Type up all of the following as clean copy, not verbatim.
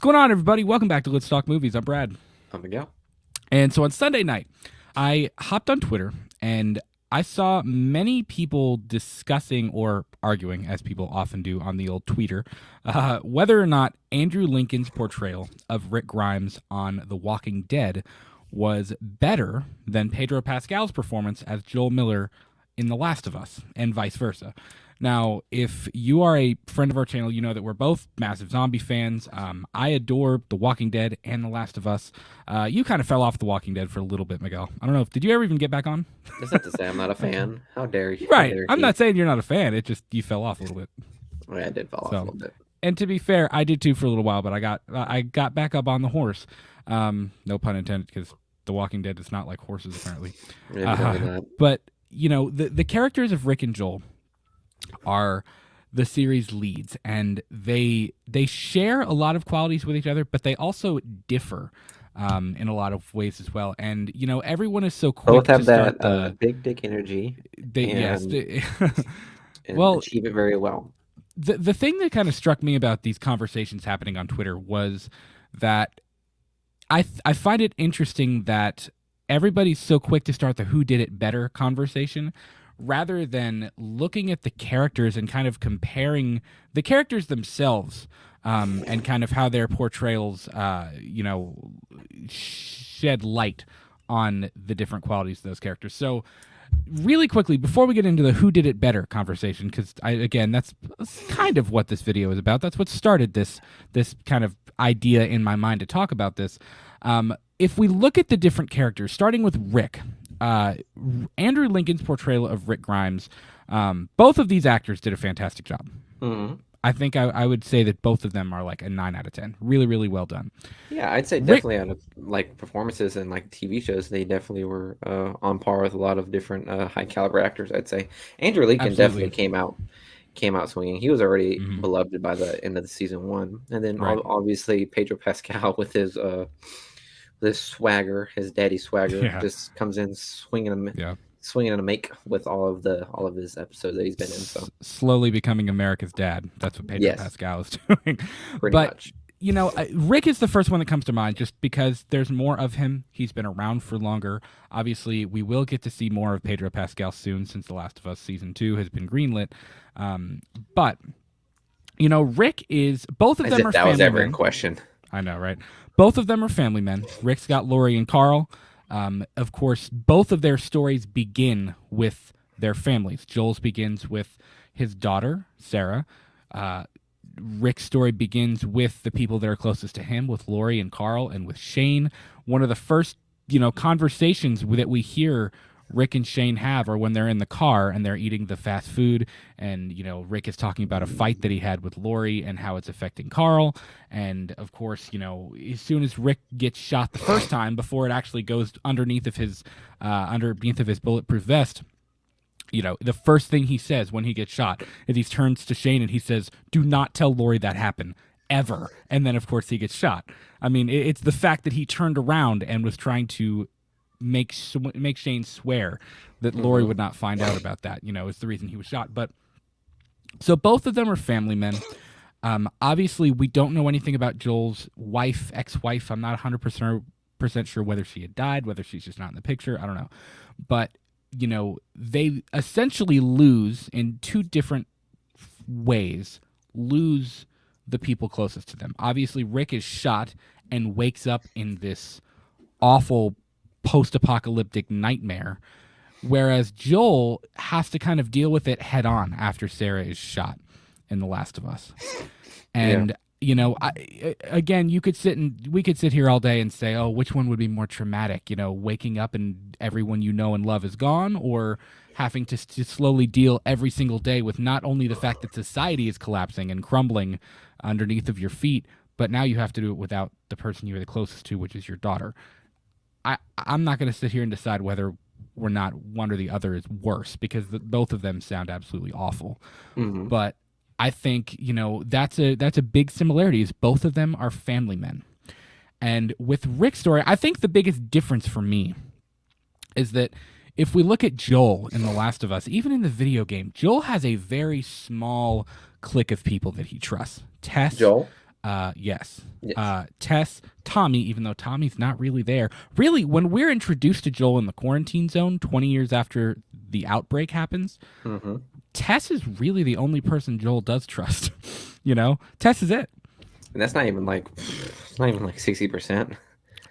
going on, everybody? Welcome back to Let's Talk Movies. I'm Brad. I'm Miguel. And so on Sunday night, I hopped on Twitter and I saw many people discussing or arguing, as people often do on the old tweeter, whether or not Andrew Lincoln's portrayal of Rick Grimes on The Walking Dead was better than Pedro Pascal's performance as Joel Miller in The Last of Us, and vice versa. Now, if you are a friend of our channel, you know that we're both massive zombie fans. I adore The Walking Dead and The Last of Us. You kind of fell off The Walking Dead for a little bit, Miguel. I don't know. Did you ever even get back on? That's not to say I'm not a fan. How dare you? Right. Dare I'm he? not saying you're not a fan. It just, you fell off a little bit. Well, I did fall off a little bit. And to be fair, I did too for a little while, but I got back up on the horse. No pun intended, because The Walking Dead is not like horses, apparently. But, you know, the characters of Rick and Joel are the series leads, and they share a lot of qualities with each other, but they also differ in a lot of ways as well. And you know, everyone is so quick both have to that start big dick energy. And well, achieve it very well. The thing that kind of struck me about these conversations happening on Twitter was that I find it interesting that everybody's so quick to start the who did it better conversation, rather than looking at the characters and kind of comparing the characters themselves and kind of how their portrayals, shed light on the different qualities of those characters. So really quickly, before we get into the who did it better conversation, because that's kind of what this video is about. That's what started this kind of idea in my mind to talk about this. If we look at the different characters, starting with Rick, Andrew Lincoln's portrayal of Rick Grimes, both of these actors did a fantastic job. Mm-hmm. I think I would say that both of them are like a 9 out of 10. Really, really well done. Yeah, I'd say definitely out of like performances and like TV shows, they definitely were on par with a lot of different high caliber actors. I'd say Andrew Lincoln definitely came out swinging. He was already beloved by the end of the season 1, and then obviously Pedro Pascal with his this swagger, his daddy swagger, just comes in swinging a make with all of his episodes that he's been in. So slowly becoming America's dad. That's what Pedro Pascal is doing. Pretty much. You know, Rick is the first one that comes to mind, just because there's more of him. He's been around for longer. Obviously, we will get to see more of Pedro Pascal soon, since The Last of Us season 2 has been greenlit. But you know, Rick is both of them are that was ever in question. I know, right? Both of them are family men. Rick's got Lori and Carl. Of course, both of their stories begin with their families. Joel's begins with his daughter, Sarah. Rick's story begins with the people that are closest to him, with Lori and Carl and with Shane. One of the first, conversations that we hear Rick and Shane have are when they're in the car and they're eating the fast food, and Rick is talking about a fight that he had with Lori and how it's affecting Carl. And of course, as soon as Rick gets shot the first time, before it actually goes underneath of his bulletproof vest, the first thing he says when he gets shot is he turns to Shane and he says, "Do not tell Lori that happened ever." And then of course he gets shot. I mean, it's the fact that he turned around and was trying to make Shane swear that Lori would not find out about that, is the reason he was shot. But so both of them are family men. Obviously, we don't know anything about Joel's ex-wife. I'm not 100% sure whether she had died, whether she's just not in the picture. I don't know. But, they essentially lose in two different ways, lose the people closest to them. Obviously, Rick is shot and wakes up in this awful post-apocalyptic nightmare, whereas Joel has to kind of deal with it head on after Sarah is shot in The Last of Us. And we could sit here all day and say, oh, which one would be more traumatic, waking up and everyone you know and love is gone, or having to slowly deal every single day with not only the fact that society is collapsing and crumbling underneath of your feet, but now you have to do it without the person you're the closest to, which is your daughter. I'm not going to sit here and decide whether or not one or the other is worse, because both of them sound absolutely awful. Mm-hmm. But I think, that's a big similarity, is both of them are family men. And with Rick's story, I think the biggest difference for me is that if we look at Joel in The Last of Us, even in the video game, Joel has a very small clique of people that he trusts. Tess. Joel? Yes. Yes. Tess, Tommy, even though Tommy's not really there. Really, when we're introduced to Joel in the quarantine zone 20 years after the outbreak happens, Hmm. Tess is really the only person Joel does trust. Tess is it. And that's not even like it's not even like 60%.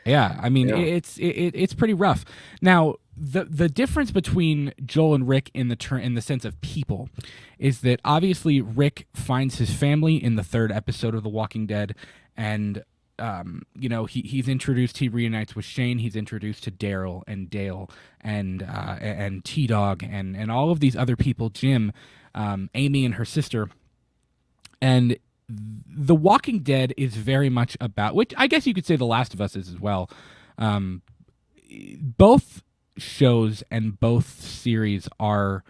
Yeah, I mean Yeah. it's pretty rough. Now the difference between Joel and Rick in the sense of people is that obviously Rick finds his family in the third episode of The Walking Dead, and he's introduced. He reunites with Shane. He's introduced to Daryl and Dale and T Dog and all of these other people. Jim, Amy and her sister, and The Walking Dead is very much about, which I guess you could say The Last of Us is as well. Um, both shows and both series are,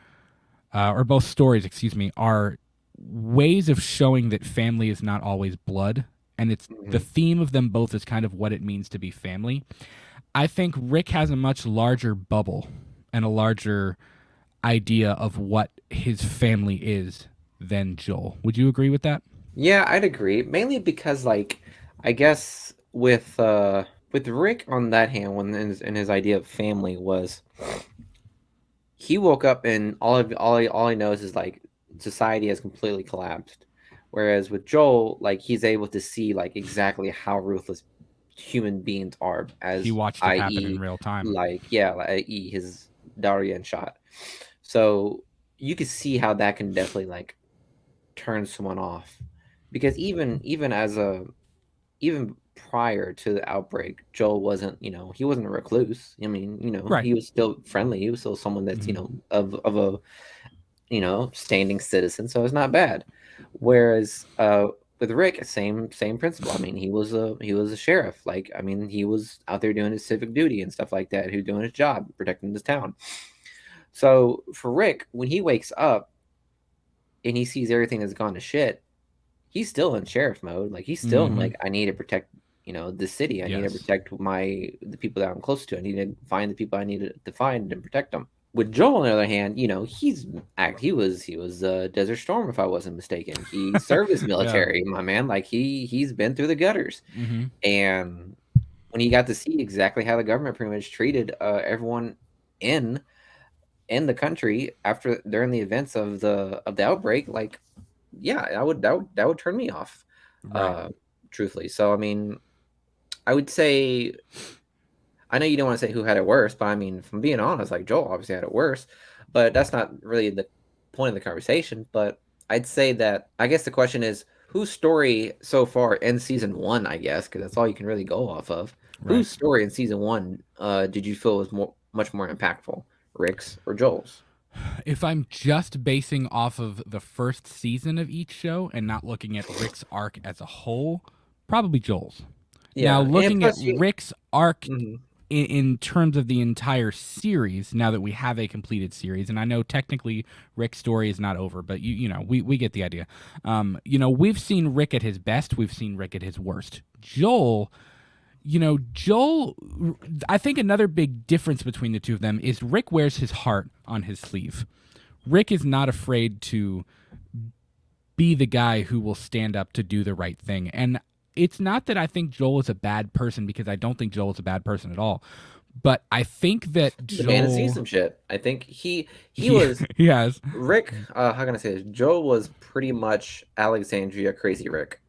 or both stories, excuse me, are ways of showing that family is not always blood. And it's the Hmm. theme of them both is kind of what it means to be family. I think Rick has a much larger bubble and a larger idea of what his family is than Joel. Would you agree with that? Yeah, I'd agree. Mainly because like I guess with Rick on that hand when his idea of family was he woke up and all he knows is like society has completely collapsed. Whereas with Joel, like he's able to see like exactly how ruthless human beings are, He as watched it happen in i.e., real time. like yeah, like i.e. his daughter getting shot. So you could see how that can definitely like turn someone off, because even as a even prior to the outbreak, Joel wasn't, he wasn't a recluse. I mean, Right. he was still friendly. He was still someone that's, Hmm. of a, standing citizen. So it's not bad. Whereas with Rick, same principle. I mean, he was a sheriff. Like, I mean, he was out there doing his civic duty and stuff like that. Who's doing his job, protecting his town. So for Rick, when he wakes up and he sees everything that's gone to shit, he's still in sheriff mode. Like he's still in Hmm. like, I need to protect, the city. I need to Yes. protect the people that I'm close to. I need to find the people I need to find and protect them. With Joel, on the other hand, he was Desert Storm, if I wasn't mistaken. He served his Yeah. military, my man. Like he's been through the gutters, Hmm. and when he got to see exactly how the government pretty much treated everyone in in the country after during the events of the outbreak, like yeah, that would turn me off, Right. uh, truthfully. So I mean, I would say I know you don't want to say who had it worse, but I mean, from being honest, like Joel obviously had it worse, but that's not really the point of the conversation. But I'd say that I guess the question is whose story so far in season one, I guess, because that's all you can really go off of. Right. Whose story in season one did you feel was much more impactful, Rick's or Joel's? If I'm just basing off of the first season of each show and not looking at Rick's arc as a whole, probably Joel's. Now, Yeah, and looking at plus you. Rick's arc Mhm. in terms of the entire series, now that we have a completed series, and I know technically Rick's story is not over, but we get the idea. We've seen Rick at his best, we've seen Rick at his worst. Joel, I think another big difference between the two of them is Rick wears his heart on his sleeve. Rick is not afraid to be the guy who will stand up to do the right thing. And it's not that I think Joel is a bad person, because I don't think Joel is a bad person at all. But I think that The man has seen Joel, some shit. I think he he, was he has, Rick. How can I say this? Joe was pretty much Alexandria Crazy Rick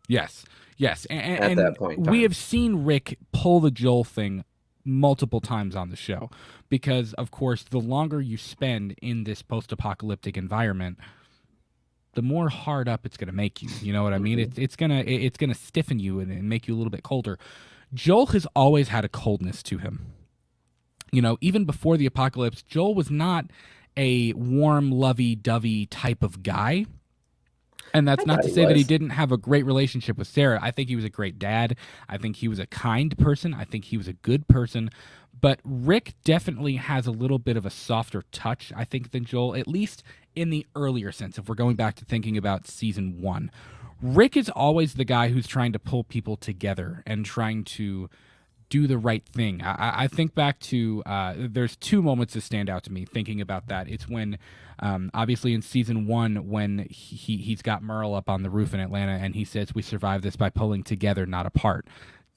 yes, yes. at And that point in we time. have seen Rick pull the Joel thing multiple times on the show, because, of course, the longer you spend in this post apocalyptic environment, the more hard up it's going to make you. You know what I mean? Hmm. It's gonna stiffen you and make you a little bit colder. Joel has always had a coldness to him. Even before the apocalypse, Joel was not a warm, lovey-dovey type of guy. And I that's not thought to he say that he was. didn't have a great relationship with Sarah. I think he was a great dad. I think he was a kind person. I think he was a good person. But Rick definitely has a little bit of a softer touch, I think, than Joel, at least in the earlier sense, if we're going back to thinking about season one. Rick is always the guy who's trying to pull people together and trying to do the right thing. I think back to there's two moments that stand out to me thinking about that. It's when obviously in season 1 when he's got Merle up on the roof in Atlanta and he says we survived this by pulling together, not apart.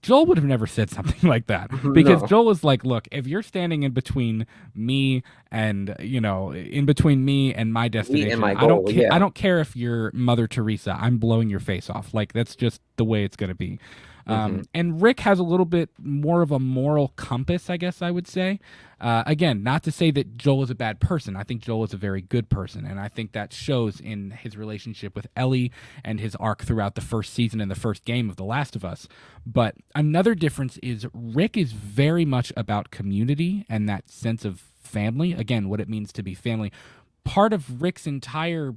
Joel would have never said something like that because No. Joel was like, "Look, if you're standing in between me and in between me and my Me and destination, my I don't goal, care. I yeah. don't care if you're Mother Teresa. I'm blowing your face off. Like that's just the way it's going to be." Hmm. And Rick has a little bit more of a moral compass, I guess I would say. Again, not to say that Joel is a bad person. I think Joel is a very good person, and I think that shows in his relationship with Ellie and his arc throughout the first season and the first game of The Last of Us. But another difference is Rick is very much about community and that sense of family. Again, what it means to be family. Part of Rick's entire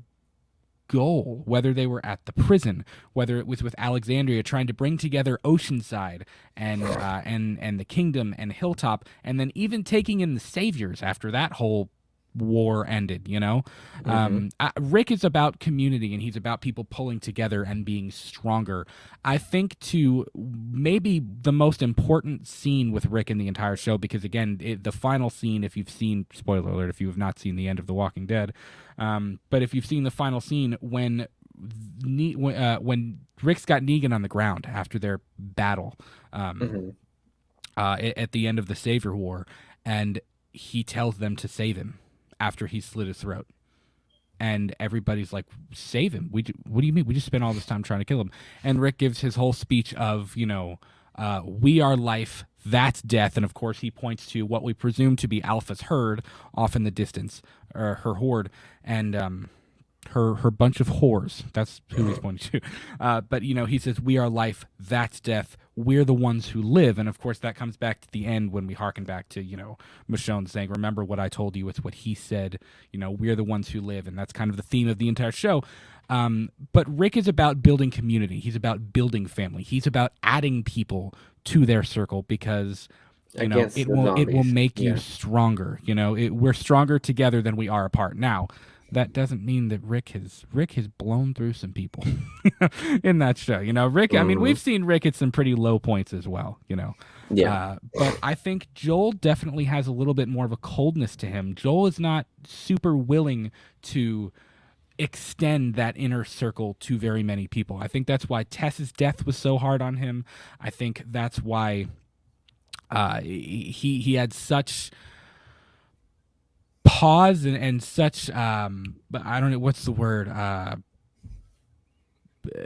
goal, whether they were at the prison, whether it was with Alexandria trying to bring together Oceanside and the Kingdom and Hilltop, and then even taking in the Saviors after that whole war ended. Hmm. Rick is about community and he's about people pulling together and being stronger. I think to maybe the most important scene with Rick in the entire show, because again, the final scene, if you've seen, spoiler alert, if you have not seen the end of The Walking Dead, but if you've seen the final scene when Rick's got Negan on the ground after their battle Hmm. at the end of the Savior War, and he tells them to save him after he slit his throat. And everybody's like, save him. What do you mean? We just spent all this time trying to kill him. And Rick gives his whole speech of, we are life, that's death. And of course, he points to what we presume to be Alpha's herd off in the distance, or her horde. And her bunch of whores. That's who he's pointing to. But he says, "We are life. That's death. We're the ones who live." And of course, that comes back to the end when we harken back to Michonne saying, "Remember what I told you? It's what he said. We're the ones who live." And that's kind of the theme of the entire show. But Rick is about building community. He's about building family. He's about adding people to their circle because Against it the will zombies. make you Yeah. stronger. We're stronger together than we are apart. Now, that doesn't mean that Rick has blown through some people in that show. Rick. I mean, Hmm. we've seen Rick at some pretty low points as well. Yeah. But I think Joel definitely has a little bit more of a coldness to him. Joel is not super willing to extend that inner circle to very many people. I think that's why Tess's death was so hard on him. I think that's why he had such pause and such but I don't know what's the word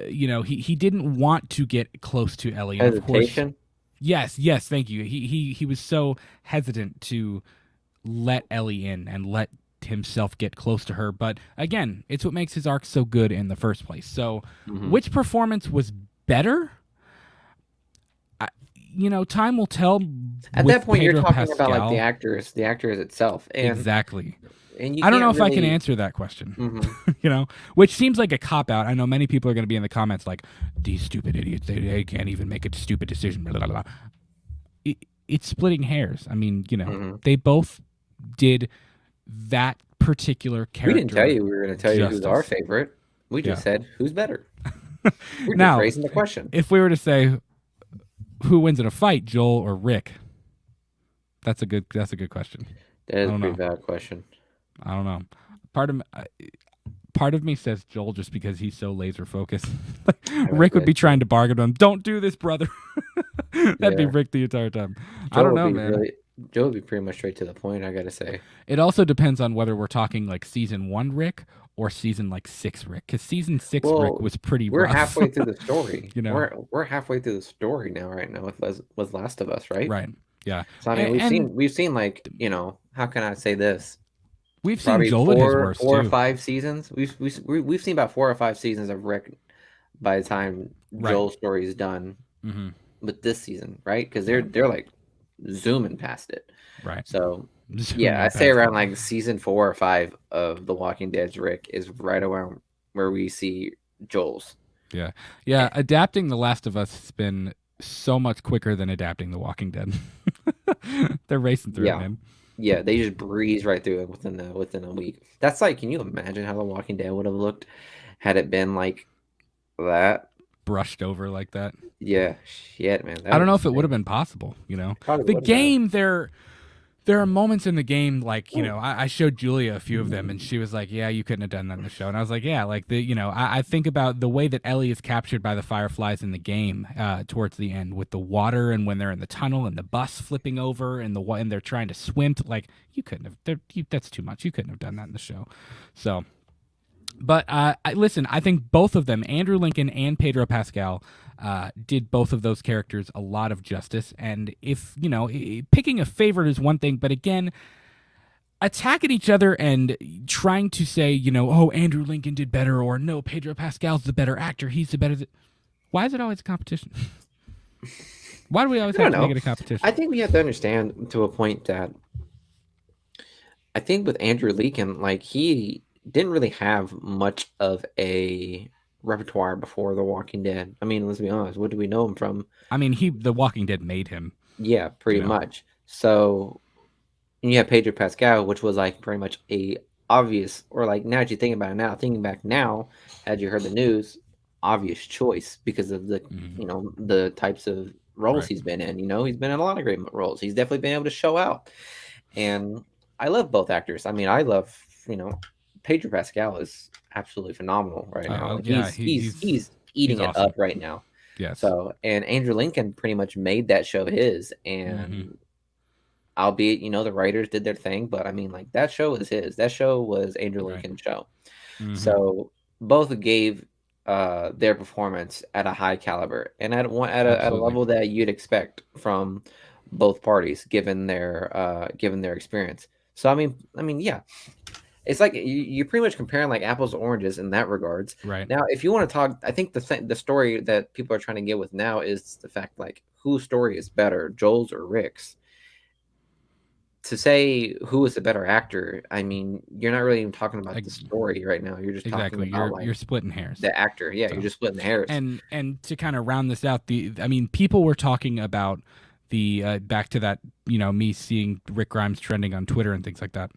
he didn't want to get close to Ellie, and of course, Hesitation. yes, thank you. He was so hesitant to let Ellie in and let himself get close to her, but again, it's what makes his arc so good in the first place. So Hmm. which performance was better? Time will tell At that with point, you're Pedro talking about like Pascal. the actors itself, Exactly. and you I don't know can't if I can really. answer that question. Hmm. Which seems like a cop out. I know many people are going to be in the comments like, these stupid idiots, they can't even make a stupid decision. Blah, blah, blah. It's splitting hairs. I mean, Hmm. they both did that particular We didn't tell character you we were going to tell you who's our justice. favorite. We just Yeah. said who's better. We're just Now, raising the question. if we were to say who wins in a fight, Joel or Rick, that's a good question. That I is a don't pretty know. valid question. I don't know. Part of part of me says Joel just because he's so laser focused. I would Rick would guess be trying to bargain with him. Don't do this, brother. That'd be yeah. Rick the entire time. I Joe don't would know, be man. really Joe would be pretty much straight to the point, I gotta say. It also depends on whether we're talking like season 1 Rick or season like 6 Rick. Because season 6 Rick Well, was pretty we're rough. halfway through the story. you know, We're halfway through the story now, right now with Last of Us, right? right? Yeah, So I mean, and we've seen like how can I say this? we've seen Probably Joel at his worst four or too. five seasons. We've seen about 4 or 5 seasons of Rick by the time Right. Joel's story is done Mm-hmm. with this season, right? Because Yeah. they're like zooming past it. Right. So yeah, I Zooming say past it. around like season 4 or 5 of The Walking Dead's Rick is right around where we see Joel's. Yeah. Yeah. Adapting The Last of Us has been so much quicker than adapting The Walking Dead. They're racing through it, Yeah, man. yeah, they just breeze right through it within a week. That's like, can you imagine how The Walking Dead would have looked had it been like that? brushed over like that. Yeah, shit, man. I That don't know was if it would have been possible. probably The wouldn't have. game there are moments in the game like I showed Julia a few of them and she was like, yeah, you couldn't have done that in the show. And I was like, yeah, like I think about the way that Ellie is captured by the fireflies in the game towards the end with the water and when they're in the tunnel and the bus flipping over and and they're trying to swim like you couldn't have that's too much. You couldn't have done that in the show. So but listen, I think both of them, Andrew Lincoln and Pedro Pascal, did both of those characters a lot of justice. And if, picking a favorite is one thing, but again, attacking each other and trying to say, oh, Andrew Lincoln did better, or no, Pedro Pascal's the better actor, he's the better. Why is it always a competition? Why do we always have to make it a competition? I think we have to understand to a point that I think with Andrew Lincoln, like he didn't really have much of a repertoire before The Walking Dead. I mean, let's be honest. What do we know him from? I mean, The Walking Dead made him. Yeah, pretty much. So you have Pedro Pascal, which was like pretty much a obvious, or like now that you think about it now, thinking back now, had you heard the news, obvious choice because of the the types of roles he's been in. He's been in a lot of great roles. He's definitely been able to show out, and I love both actors. I mean, I love Pedro Pascal is absolutely phenomenal right now. Yeah, he's eating it up right now. Yes. So, and Andrew Lincoln pretty much made that show his, and albeit the writers did their thing, but I mean, like that show is his. That show was Andrew Lincoln's show. So both gave their performance at a high caliber and at a level that you'd expect from both parties, given their experience. So I mean, yeah. It's like you're pretty much comparing like apples to oranges in that regards. Right. Now, if you want to talk, I think the story that people are trying to get with now is the fact like whose story is better, Joel's or Rick's. To say who is the better actor, I mean, you're not really even talking about the story right now. You're just talking about you're splitting hairs. The actor, yeah, you're just splitting the hairs. And to kind of round this out, people were talking about the back to that, me seeing Rick Grimes trending on Twitter and things like that.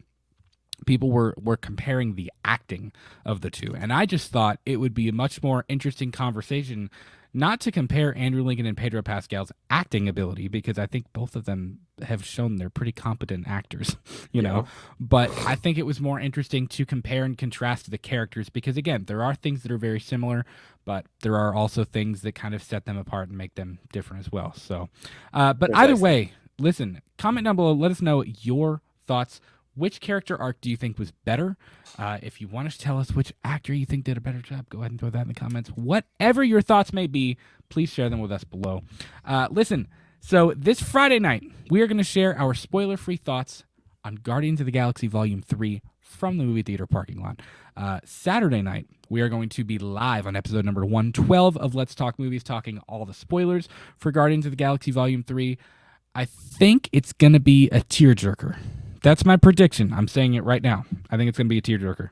People were comparing the acting of the two. And I just thought it would be a much more interesting conversation not to compare Andrew Lincoln and Pedro Pascal's acting ability, because I think both of them have shown they're pretty competent actors, know. But I think it was more interesting to compare and contrast the characters because, again, there are things that are very similar, but there are also things that kind of set them apart and make them different as well. So, but either way, listen, comment down below. Let us know your thoughts. Which character arc do you think was better? If you want to tell us which actor you think did a better job, go ahead and throw that in the comments. Whatever your thoughts may be, please share them with us below. Listen, so this Friday night, we are going to share our spoiler-free thoughts on Guardians of the Galaxy Volume 3 from the movie theater parking lot. Saturday night, we are going to be live on episode number 112 of Let's Talk Movies, talking all the spoilers for Guardians of the Galaxy Volume 3. I think it's going to be a tearjerker. That's my prediction. I'm saying it right now. I think it's going to be a tearjerker.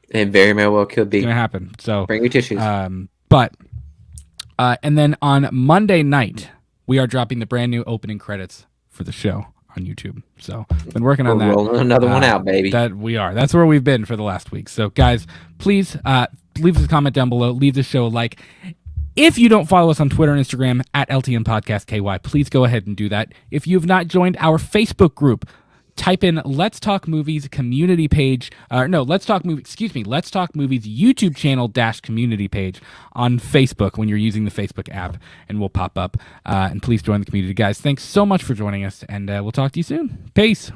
It very well could be. It's going to happen. So bring your tissues. And then on Monday night, we are dropping the brand new opening credits for the show on YouTube. So been working on that. Rolling another one out, baby. That we are. That's where we've been for the last week. So guys, please leave us a comment down below. Leave the show a like. If you don't follow us on Twitter and Instagram at LTN Podcast KY, please go ahead and do that. If you have not joined our Facebook group, type in Let's Talk Movies community page. Let's Talk Movies YouTube channel -- community page on Facebook when you're using the Facebook app, and we'll pop up. And please join the community, guys. Thanks so much for joining us, and we'll talk to you soon. Peace.